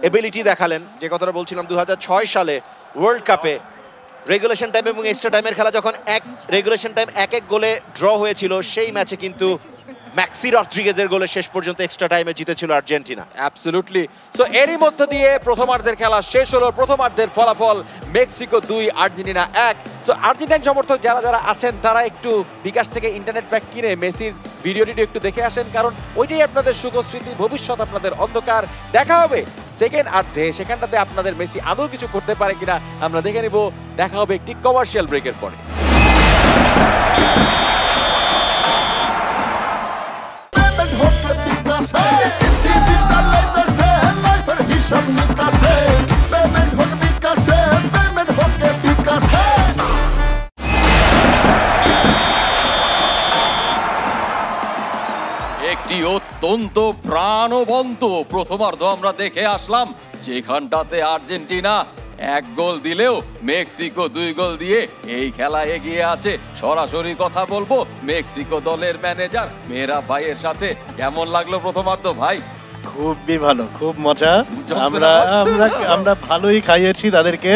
Ability দেখালেন, যে কথাটা বলছিলাম 2006 সালে ওয়ার্ল্ড কাপে রেগুলেশন টাইম এবং এক্সট্রা টাইমের খেলা যখন রেগুলেশন টাইম এক গোলে ড্র হয়েছিল, সেই ম্যাচে কিন্তু ম্যাক্সি রড্রিগেজের গোলে শেষ পর্যন্ত এক্সট্রা টাইমে জিতেছিল আর্জেন্টিনা। অ্যাবসলিউটলি। সো এরই মধ্য দিয়ে প্রথমার্ধের খেলা শেষ হলো। প্রথমার্ধের ফলাফল মেক্সিকো 2 আর্জেন্টিনা 1। সো আর্জেন্টাইন সমর্থক যারা আছেন তারা একটু বিকাশ থেকে ইন্টারনেট প্যাক কিনে মেসির ভিডিওটি একটু দেখে আসেন, কারণ ওইটাই আপনাদের সুখস্মৃতি, ভবিষ্যৎ আপনাদের অন্ধকার। দেখা হবে সেকেন্ড আর্ধে, সেখানটাতে আপনাদের মেসি আদৌ কিছু করতে পারে কিনা আমরা দেখে নিব। দেখা হবে একটি কমার্শিয়াল ব্রেকের পরে। একটি অত্যন্ত প্রাণবন্ত প্রথমার্ধ আমরা দেখে আসলাম, যেখানটাতে আর্জেন্টিনা 1 গোল দিলেও মেক্সিকো 2 গোল দিয়ে এই খেলায় এগিয়ে আছে। সরাসরি কথা বলবো মেক্সিকো দলের ম্যানেজার মেহরাব ভাইয়ের সাথে। কেমন লাগলো প্রথমার্ধ ভাই? খুবই ভালো, খুব মজা। আমরা ভালোই খাইয়েছি তাদেরকে।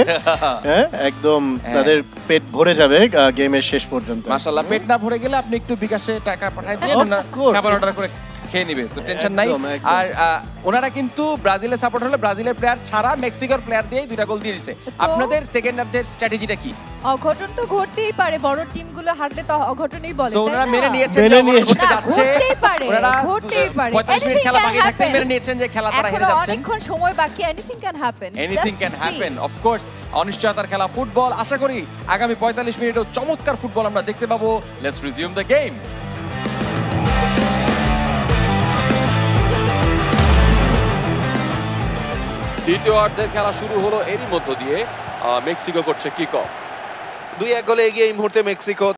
হ্যাঁ, একদম তাদের পেট ভরে যাবে গেমের শেষ পর্যন্ত। মাশাআল্লাহ। পেট না ভরে গেলে আপনি একটু বিকাশে টাকা পাঠিয়ে দিয়ে খাবার অর্ডার করে খেয়ে নিবে, সো টেনশন নাই। আর ওনারা কিন্তু ব্রাজিলের সাপোর্ট হলে ব্রাজিলের প্লেয়ার ছাড়া মেক্সিকোর প্লেয়ার দিয়েই 2টা গোল দিয়ে দিয়েছে। আপনাদের সেকেন্ড হাফের স্ট্র্যাটেজিটা কি? অঘটন তো ঘটতেই পারে, বড় টিমগুলো হারলে তো অঘটনই বলে। সো ওনারা মেনে নিয়েছেন যে ঘটতে যাচ্ছে, ওনারা 45 মিনিট খেলা বাকি থাকতে মেনে নিয়েছেন যে খেলা তারা হেরে যাচ্ছেন। অনেকক্ষণ সময় বাকি, anything can happen. Anything can happen, of course. অনিশ্চয়তার খেলা ফুটবল। আশা করি আগামী 45 মিনিটেও চমৎকার ফুটবল আমরা দেখতে পাবো। Let's resume the game. দ্বিতীয় অর্ধের খেলা শুরু হলো। এরই মধ্য দিয়ে মেক্সিকো করছে কিক অফ। 2-1 গোলে এগিয়ে এই মুহূর্তে মেক্সিকো।